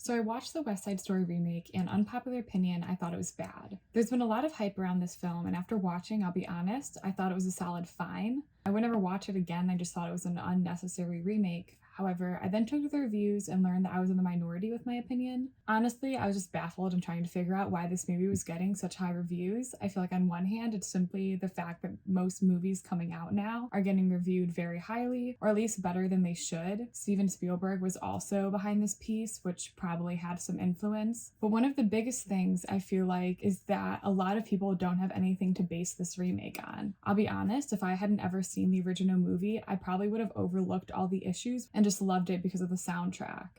So I watched the West Side Story remake, and unpopular opinion, I thought it was bad. There's been a lot of hype around this film, and after watching, I'll be honest, I thought it was a solid fine. I would never watch it again, I just thought it was an unnecessary remake. However, I then took the reviews and learned that I was in the minority with my opinion. Honestly, I was just baffled and trying to figure out why this movie was getting such high reviews. I feel like on one hand, it's simply the fact that most movies coming out now are getting reviewed very highly, or at least better than they should. Steven Spielberg was also behind this piece, which probably had some influence. But one of the biggest things I feel like is that a lot of people don't have anything to base this remake on. I'll be honest, if I hadn't ever seen the original movie, I probably would have overlooked all the issues and just loved it because of the soundtrack.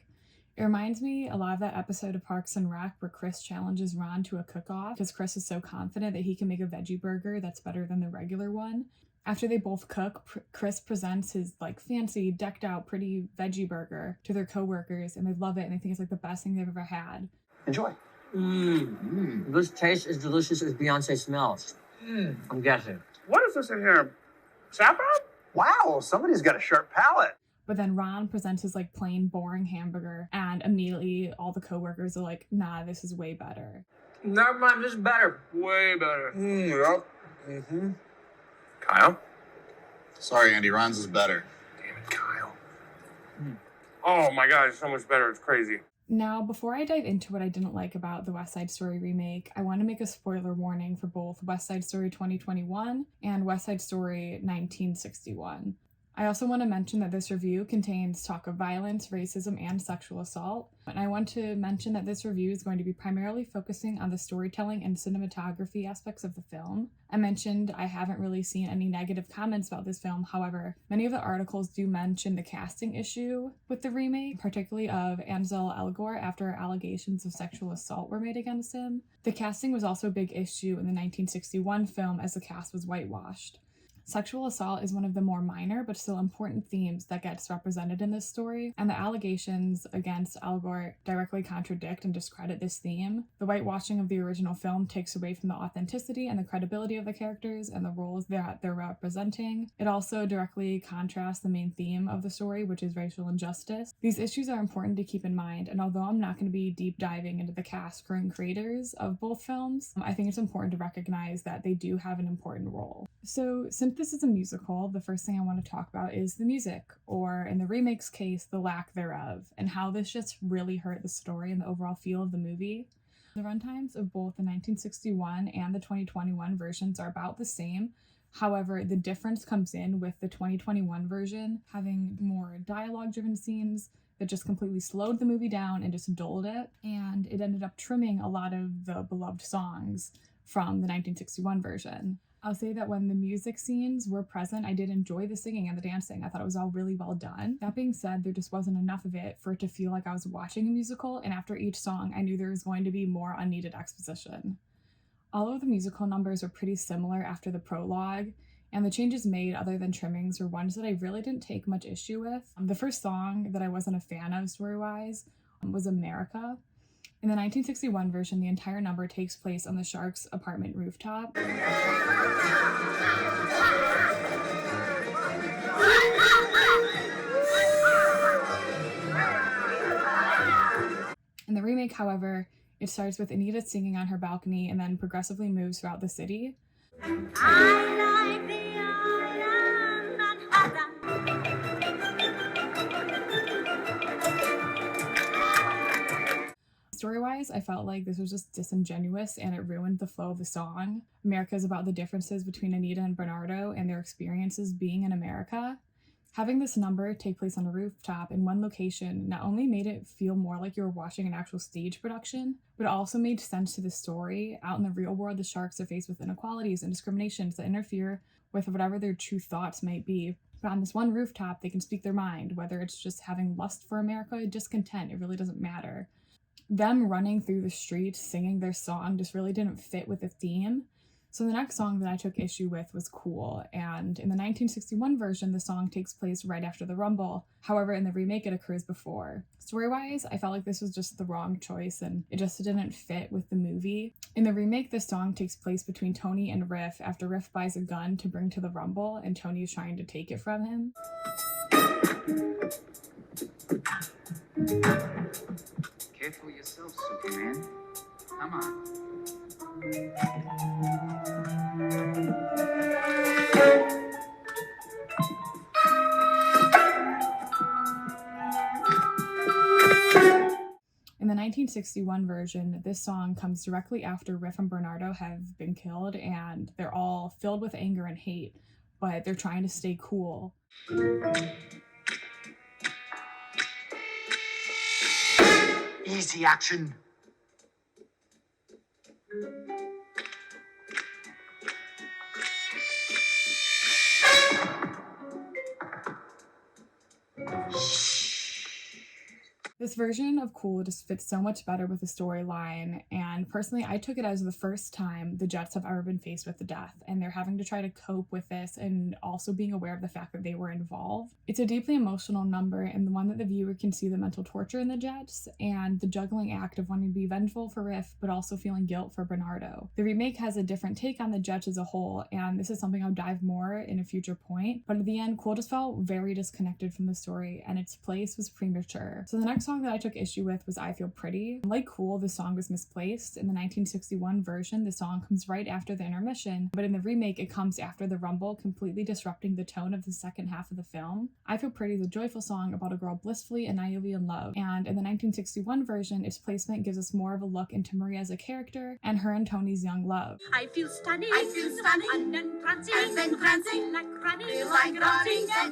It reminds me a lot of that episode of Parks and Rec where Chris challenges Ron to a cook-off because Chris is so confident that he can make a veggie burger that's better than the regular one. After they both cook, Chris presents his fancy, decked out, pretty veggie burger to their coworkers, and they love it and they think it's the best thing they've ever had. Enjoy. This tastes as delicious as Beyonce smells. I'm guessing. What is this in here? Saffron? Wow, somebody's got a sharp palate. But then Ron presents his plain, boring hamburger, and immediately all the coworkers are like, nah, this is way better. Never mind, this is better. Way better. Yep. Kyle? Sorry, Andy, Ron's is better. Damn it, Kyle. Oh my God, it's so much better. It's crazy. Now, before I dive into what I didn't like about the West Side Story remake, I want to make a spoiler warning for both West Side Story 2021 and West Side Story 1961. I also want to mention that this review contains talk of violence, racism, and sexual assault. And I want to mention that this review is going to be primarily focusing on the storytelling and cinematography aspects of the film. I mentioned I haven't really seen any negative comments about this film. However, many of the articles do mention the casting issue with the remake, particularly of Ansel Elgort after allegations of sexual assault were made against him. The casting was also a big issue in the 1961 film as the cast was whitewashed. Sexual assault is one of the more minor but still important themes that gets represented in this story, and the allegations against Elgort directly contradict and discredit this theme. The whitewashing of the original film takes away from the authenticity and the credibility of the characters and the roles that they're representing. It also directly contrasts the main theme of the story, which is racial injustice. These issues are important to keep in mind, and although I'm not going to be deep diving into the cast, crew, and creators of both films, I think it's important to recognize that they do have an important role. So, since this is a musical, the first thing I want to talk about is the music, or in the remake's case, the lack thereof, and how this just really hurt the story and the overall feel of the movie. The runtimes of both the 1961 and the 2021 versions are about the same. However, the difference comes in with the 2021 version having more dialogue-driven scenes that just completely slowed the movie down and just dulled it, and it ended up trimming a lot of the beloved songs from the 1961 version. I'll say that when the music scenes were present, I did enjoy the singing and the dancing. I thought it was all really well done. That being said, there just wasn't enough of it for it to feel like I was watching a musical, and after each song, I knew there was going to be more unneeded exposition. All of the musical numbers were pretty similar after the prologue, and the changes made other than trimmings were ones that I really didn't take much issue with. The first song that I wasn't a fan of story-wise was America. In the 1961 version, the entire number takes place on the Sharks' apartment rooftop. In the remake, however, it starts with Anita singing on her balcony and then progressively moves throughout the city. I like the island Manhattan. Story-wise, I felt like this was just disingenuous and it ruined the flow of the song. America is about the differences between Anita and Bernardo and their experiences being in America. Having this number take place on a rooftop in one location not only made it feel more like you were watching an actual stage production, but it also made sense to the story. Out in the real world, the Sharks are faced with inequalities and discriminations that interfere with whatever their true thoughts might be. But on this one rooftop, they can speak their mind, whether it's just having lust for America or discontent, it really doesn't matter. Them running through the streets singing their song just really didn't fit with the theme. So the next song that I took issue with was Cool, and in the 1961 version, the song takes place right after the Rumble. However, in the remake, it occurs before. Story-wise, I felt like this was just the wrong choice, and it just didn't fit with the movie. In the remake, the song takes place between Tony and Riff after Riff buys a gun to bring to the Rumble, and Tony is trying to take it from him. Careful yourself, Superman. Come on. In the 1961 version, this song comes directly after Riff and Bernardo have been killed, and they're all filled with anger and hate, but they're trying to stay cool. Easy action. This version of Cool just fits so much better with the storyline, and personally, I took it as the first time the Jets have ever been faced with the death, and they're having to try to cope with this and also being aware of the fact that they were involved. It's a deeply emotional number, and the one that the viewer can see the mental torture in the Jets, and the juggling act of wanting to be vengeful for Riff, but also feeling guilt for Bernardo. The remake has a different take on the Jets as a whole, and this is something I'll dive more in a future point, but at the end, Cool just felt very disconnected from the story, and its place was premature. So the next song that I took issue with was I Feel Pretty. Like Cool, the song was misplaced. In the 1961 version, the song comes right after the intermission, but in the remake, it comes after the rumble, completely disrupting the tone of the second half of the film. I Feel Pretty is a joyful song about a girl blissfully and naively in love, and in the 1961 version, its placement gives us more of a look into Maria as a character and her and Tony's young love. I feel stunning and entrancing, like running, and dancing, for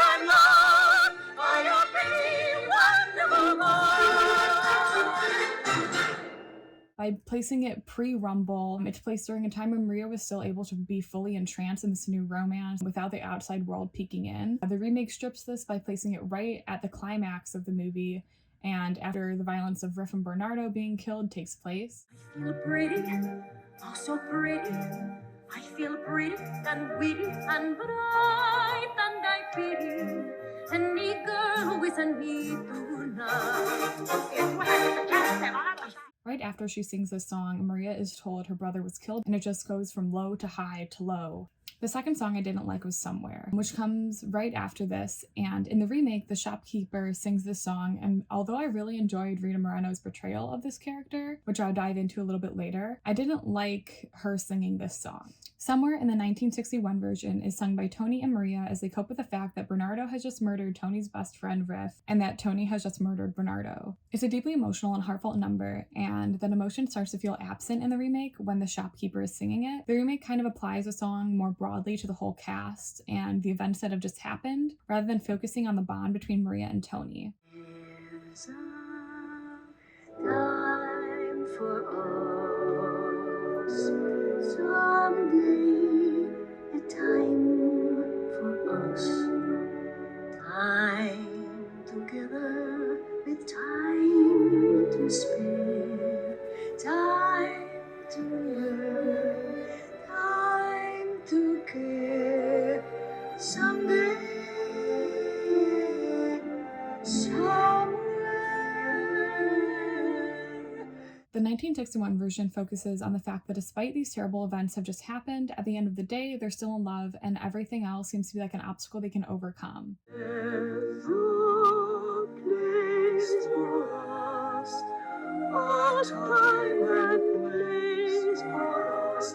I'm loved by your pretty, wonderful voice. By placing it pre-Rumble, it's placed during a time when Maria was still able to be fully entranced in this new romance without the outside world peeking in. The remake strips this by placing it right at the climax of the movie and after the violence of Riff and Bernardo being killed takes place. I feel pretty, oh so pretty. I feel pretty and witty and bright, and I pity any girl who isn't me tonight. Right after she sings this song, Maria is told her brother was killed, and it just goes from low to high to low. The second song I didn't like was Somewhere, which comes right after this, and in the remake, the shopkeeper sings this song, and although I really enjoyed Rita Moreno's portrayal of this character, which I'll dive into a little bit later, I didn't like her singing this song. Somewhere in the 1961 version is sung by Tony and Maria as they cope with the fact that Bernardo has just murdered Tony's best friend Riff, and that Tony has just murdered Bernardo. It's a deeply emotional and heartfelt number, and that emotion starts to feel absent in the remake when the shopkeeper is singing it. The remake kind of applies the song more broadly to the whole cast and the events that have just happened, rather than focusing on the bond between Maria and Tony. There's a time for us, someday a time for us, time together with time to spare, time to learn, time to care, someday, somewhere. The 1961 version focuses on the fact that despite these terrible events have just happened, at the end of the day, they're still in love, and everything else seems to be like an obstacle they can overcome. There's a place for us, a time and place for us.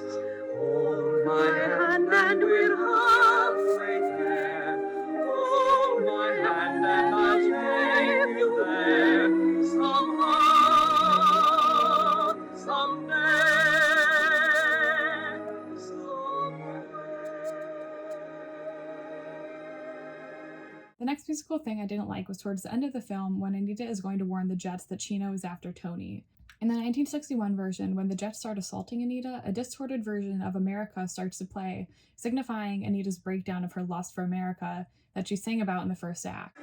Hold my hand and we're halfway there. Hold my hand and I'll take you there. Somehow, someday, somewhere. The next musical thing I didn't like was towards the end of the film when Anita is going to warn the Jets that Chino is after Tony. In the 1961 version, when the Jets start assaulting Anita, a distorted version of America starts to play, signifying Anita's breakdown of her lust for America that she sang about in the first act.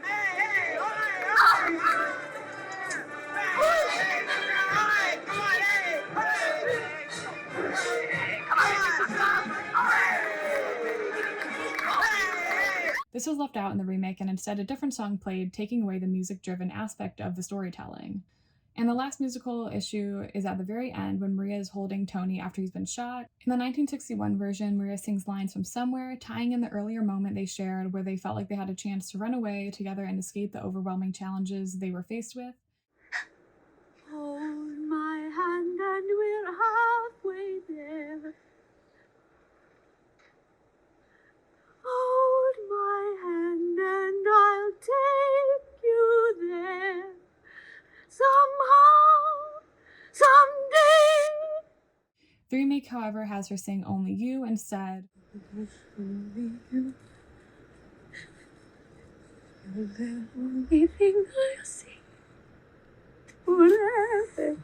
This was left out in the remake, and instead a different song played, taking away the music-driven aspect of the storytelling. And the last musical issue is at the very end when Maria is holding Tony after he's been shot. In the 1961 version, Maria sings lines from Somewhere, tying in the earlier moment they shared where they felt like they had a chance to run away together and escape the overwhelming challenges they were faced with. Hold my hand and we're halfway there. Hold my hand and I'll take you there. Somehow, someday. The remake, however, has her sing Only You instead. Only you. You're the only thing I'll see forever.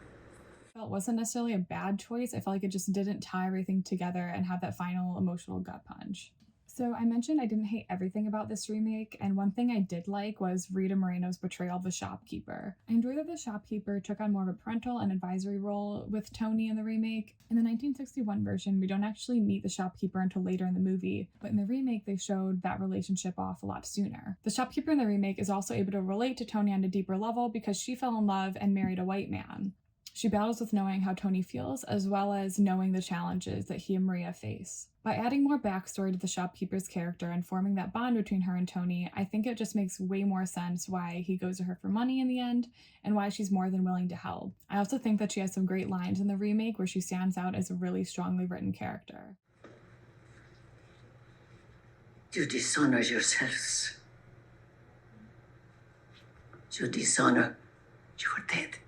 It wasn't necessarily a bad choice. I felt like it just didn't tie everything together and have that final emotional gut punch. So I mentioned I didn't hate everything about this remake, and one thing I did like was Rita Moreno's portrayal of the shopkeeper. I enjoyed that the shopkeeper took on more of a parental and advisory role with Tony in the remake. In the 1961 version, we don't actually meet the shopkeeper until later in the movie, but in the remake, they showed that relationship off a lot sooner. The shopkeeper in the remake is also able to relate to Tony on a deeper level because she fell in love and married a white man. She battles with knowing how Tony feels, as well as knowing the challenges that he and Maria face. By adding more backstory to the shopkeeper's character and forming that bond between her and Tony, I think it just makes way more sense why he goes to her for money in the end, and why she's more than willing to help. I also think that she has some great lines in the remake where she stands out as a really strongly written character. You dishonor yourselves. You dishonor your dead.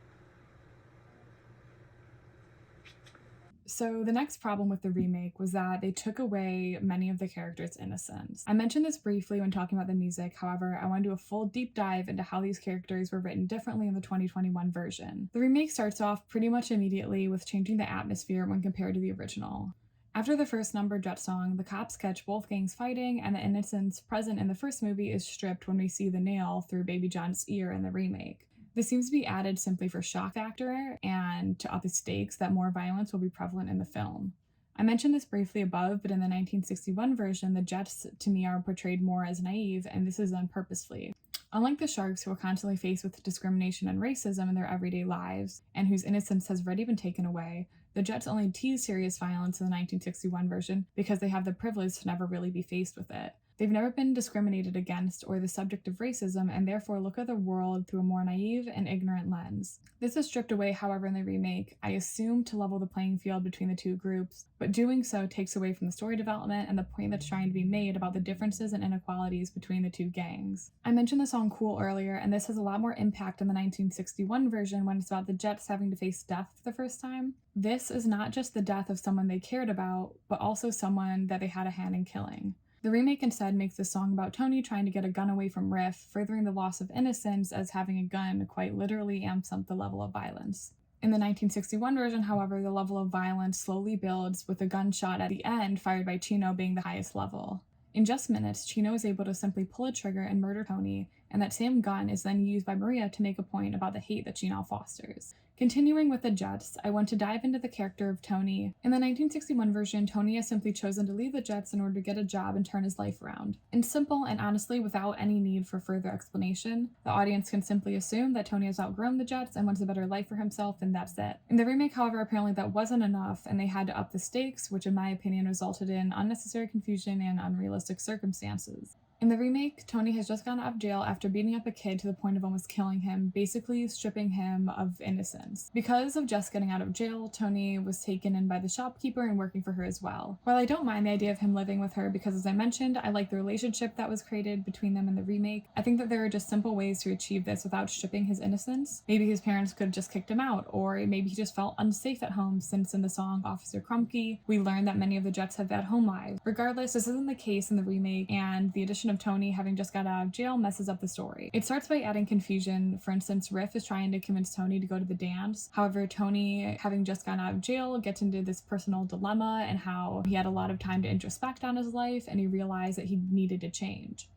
So the next problem with the remake was that they took away many of the characters' innocence. I mentioned this briefly when talking about the music, however, I want to do a full deep dive into how these characters were written differently in the 2021 version. The remake starts off pretty much immediately with changing the atmosphere when compared to the original. After the first number Jet song, the cops catch both gangs fighting, and the innocence present in the first movie is stripped when we see the nail through Baby John's ear in the remake. This seems to be added simply for shock factor and to up the stakes that more violence will be prevalent in the film. I mentioned this briefly above, but in the 1961 version, the Jets to me are portrayed more as naive, and this is done purposefully. Unlike the Sharks, who are constantly faced with discrimination and racism in their everyday lives, and whose innocence has already been taken away, the Jets only tease serious violence in the 1961 version because they have the privilege to never really be faced with it. They've never been discriminated against or the subject of racism, and therefore look at the world through a more naive and ignorant lens. This is stripped away, however, in the remake, I assume to level the playing field between the two groups, but doing so takes away from the story development and the point that's trying to be made about the differences and inequalities between the two gangs. I mentioned the song Cool earlier, and this has a lot more impact in the 1961 version when it's about the Jets having to face death for the first time. This is not just the death of someone they cared about, but also someone that they had a hand in killing. The remake instead makes this song about Tony trying to get a gun away from Riff, furthering the loss of innocence as having a gun quite literally amps up the level of violence. In the 1961 version, however, the level of violence slowly builds, with a gunshot at the end fired by Chino being the highest level. In just minutes, Chino is able to simply pull a trigger and murder Tony, and that same gun is then used by Maria to make a point about the hate that she now fosters. Continuing with the Jets, I want to dive into the character of Tony. In the 1961 version, Tony has simply chosen to leave the Jets in order to get a job and turn his life around. In simple and honestly without any need for further explanation, the audience can simply assume that Tony has outgrown the Jets and wants a better life for himself, and that's it. In the remake, however, apparently that wasn't enough, and they had to up the stakes, which in my opinion resulted in unnecessary confusion and unrealistic circumstances. In the remake, Tony has just gotten out of jail after beating up a kid to the point of almost killing him, basically stripping him of innocence. Because of just getting out of jail, Tony was taken in by the shopkeeper and working for her as well. While I don't mind the idea of him living with her because, as I mentioned, I like the relationship that was created between them in the remake, I think that there are just simple ways to achieve this without stripping his innocence. Maybe his parents could have just kicked him out, or maybe he just felt unsafe at home, since in the song Officer Krumke, we learn that many of the Jets have bad home lives. Regardless, this isn't the case in the remake, and the addition of Tony having just got out of jail messes up the story. It starts by adding confusion. For instance, Riff is trying to convince Tony to go to the dance. However, Tony, having just gotten out of jail, gets into this personal dilemma and how he had a lot of time to introspect on his life, and he realized that he needed to change.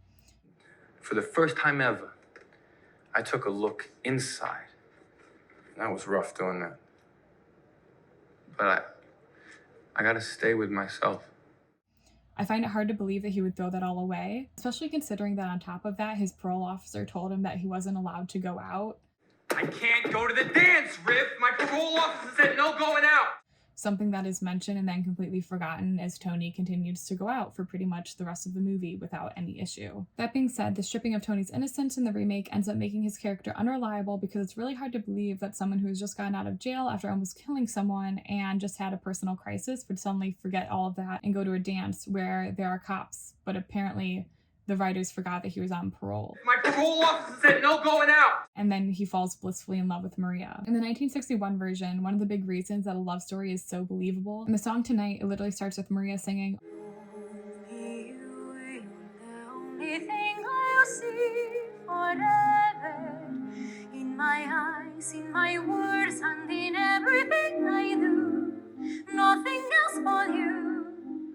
For the first time ever, I took a look inside. That was rough doing that. But I gotta stay with myself. I find it hard to believe that he would throw that all away, especially considering that on top of that, his parole officer told him that he wasn't allowed to go out. I can't go to the dance, Riff. My parole officer said no going out. Something that is mentioned and then completely forgotten as Tony continues to go out for pretty much the rest of the movie without any issue. That being said, the stripping of Tony's innocence in the remake ends up making his character unreliable because it's really hard to believe that someone who has just gotten out of jail after almost killing someone and just had a personal crisis would suddenly forget all of that and go to a dance where there are cops, but apparently the writers forgot that he was on parole. My parole officer said no going out. And then he falls blissfully in love with Maria. In the 1961 version, one of the big reasons that a love story is so believable, in the song Tonight, it literally starts with Maria singing, Only you, the only thing I'll see forever. In my eyes, in my words, and in everything I do. Nothing else but you,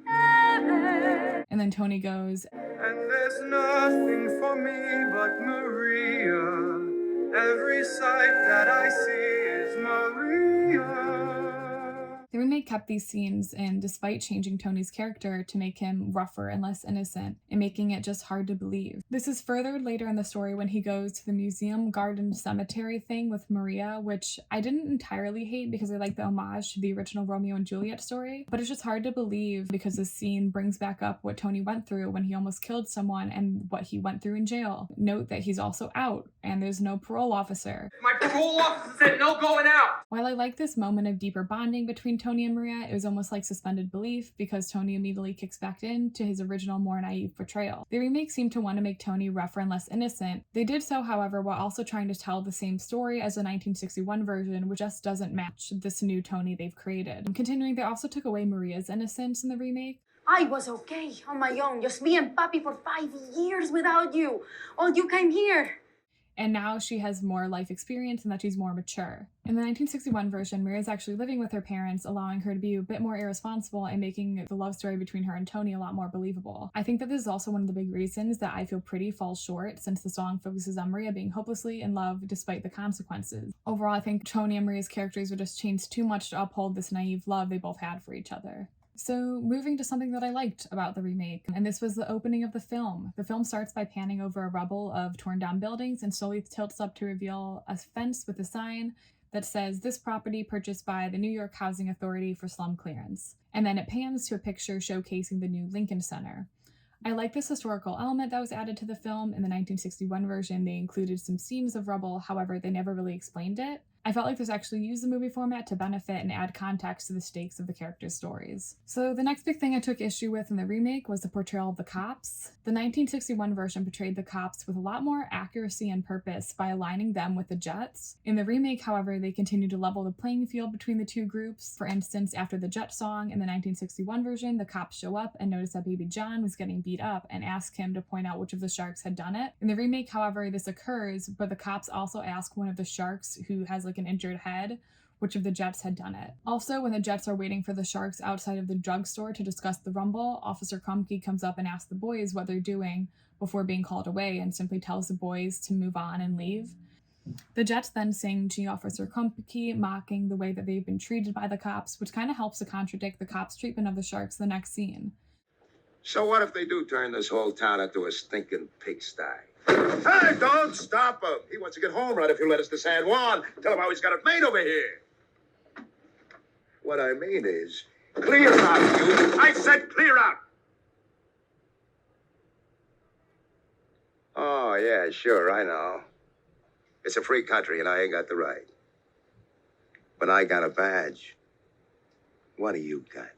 ever. and then Tony goes, And there's nothing for me but Maria. Every sight that I see is Maria. The remake kept these scenes in despite changing Tony's character to make him rougher and less innocent, and making it just hard to believe. This is furthered later in the story when he goes to the museum garden cemetery thing with Maria, which I didn't entirely hate because I like the homage to the original Romeo and Juliet story, but it's just hard to believe because this scene brings back up what Tony went through when he almost killed someone and what he went through in jail. Note that he's also out, and there's no parole officer. My parole officer said no going out. While I like this moment of deeper bonding between Tony and Maria, it was almost like suspended belief because Tony immediately kicks back into his original, more naive portrayal. The remake seemed to want to make Tony rougher and less innocent. They did so, however, while also trying to tell the same story as the 1961 version, which just doesn't match this new Tony they've created. Continuing, they also took away Maria's innocence in the remake. I was okay on my own, just me and Papi for 5 years without you. Oh, you came here. And now she has more life experience and that she's more mature. In the 1961 version, Maria's actually living with her parents, allowing her to be a bit more irresponsible and making the love story between her and Tony a lot more believable. I think that this is also one of the big reasons that I Feel Pretty falls short, since the song focuses on Maria being hopelessly in love despite the consequences. Overall, I think Tony and Maria's characters were just changed too much to uphold this naive love they both had for each other. So moving to something that I liked about the remake, and this was the opening of the film. The film starts by panning over a rubble of torn down buildings and slowly tilts up to reveal a fence with a sign that says, "This property purchased by the New York Housing Authority for slum clearance." And then it pans to a picture showcasing the new Lincoln Center. I like this historical element that was added to the film. In the 1961 version, they included some scenes of rubble, however, they never really explained it. I felt like this actually used the movie format to benefit and add context to the stakes of the characters' stories. So the next big thing I took issue with in the remake was the portrayal of the cops. The 1961 version portrayed the cops with a lot more accuracy and purpose by aligning them with the Jets. In the remake, however, they continue to level the playing field between the two groups. For instance, after the Jet song in the 1961 version, the cops show up and notice that Baby John was getting beat up and ask him to point out which of the sharks had done it. In the remake, however, this occurs, but the cops also ask one of the sharks who has an injured head which of the Jets had done it. Also, when the Jets are waiting for the sharks outside of the drugstore to discuss the rumble, Officer Krumke comes up and asks the boys what they're doing before being called away and simply tells the boys to move on and leave. The Jets then sing to Officer Krumke, mocking the way that they've been treated by the cops, which kind of helps to contradict the cops' treatment of the sharks in the next scene. So what if they do turn this whole town into a stinking pigsty? Hey, don't stop him. He wants to get home right if you let us to San Juan. Tell him how he's got it made over here. What I mean is, clear out, you. I said clear out. Oh, yeah, sure, I know. It's a free country and I ain't got the right. But I got a badge. What do you got?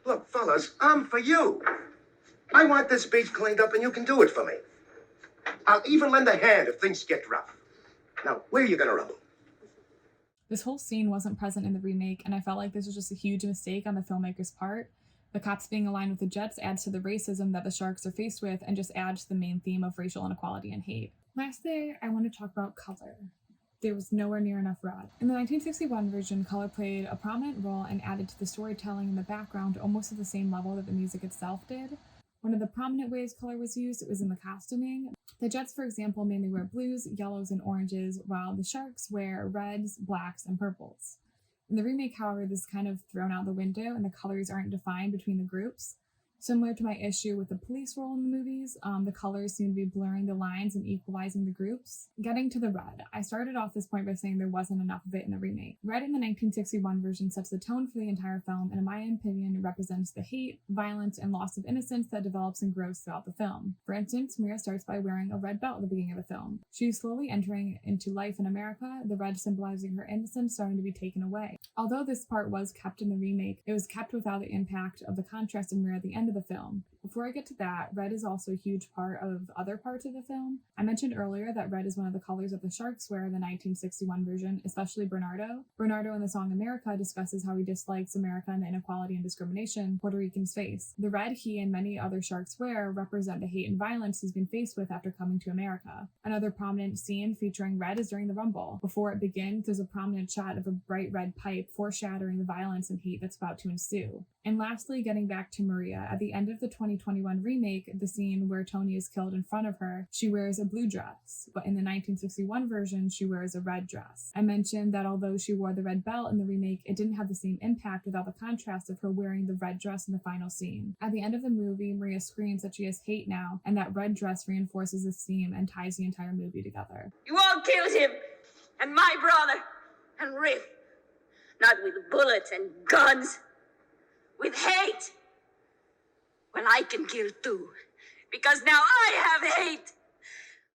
Look, fellas, I'm for you. I want this beach cleaned up and you can do it for me. I'll even lend a hand if things get rough. Now, where are you gonna rumble? This whole scene wasn't present in the remake, and I felt like this was just a huge mistake on the filmmaker's part. The cops being aligned with the Jets adds to the racism that the sharks are faced with and just adds to the main theme of racial inequality and hate. Lastly, I want to talk about color. There was nowhere near enough red. In the 1961 version, color played a prominent role and added to the storytelling in the background almost at the same level that the music itself did. One of the prominent ways color was used was in the costuming. The Jets, for example, mainly wear blues, yellows, and oranges, while the Sharks wear reds, blacks, and purples. In the remake, however, this is kind of thrown out the window and the colors aren't defined between the groups. Similar to my issue with the police role in the movies, the colors seem to be blurring the lines and equalizing the groups. Getting to the red, I started off this point by saying there wasn't enough of it in the remake. Red in the 1961 version sets the tone for the entire film and in my opinion represents the hate, violence, and loss of innocence that develops and grows throughout the film. For instance, Maria starts by wearing a red belt at the beginning of the film. She's slowly entering into life in America, the red symbolizing her innocence starting to be taken away. Although this part was kept in the remake, it was kept without the impact of the contrast of Maria at the end of the film. Before I get to that, red is also a huge part of other parts of the film. I mentioned earlier that red is one of the colors that the Sharks wear in the 1961 version, especially Bernardo. Bernardo in the song America discusses how he dislikes America and the inequality and discrimination Puerto Ricans face. The red he and many other Sharks wear represent the hate and violence he's been faced with after coming to America. Another prominent scene featuring red is during the Rumble. Before it begins, there's a prominent shot of a bright red pipe foreshadowing the violence and hate that's about to ensue. And lastly, getting back to Maria, at the end of the 2021 remake, the scene where Tony is killed in front of her, she wears a blue dress, but in the 1961 version, she wears a red dress. I mentioned that although she wore the red belt in the remake, it didn't have the same impact without the contrast of her wearing the red dress in the final scene. At the end of the movie, Maria screams that she has hate now, and that red dress reinforces this theme and ties the entire movie together. You all killed him, and my brother, and Riff. Not with bullets and guns, with hate. Well, I can kill too, because now I have hate.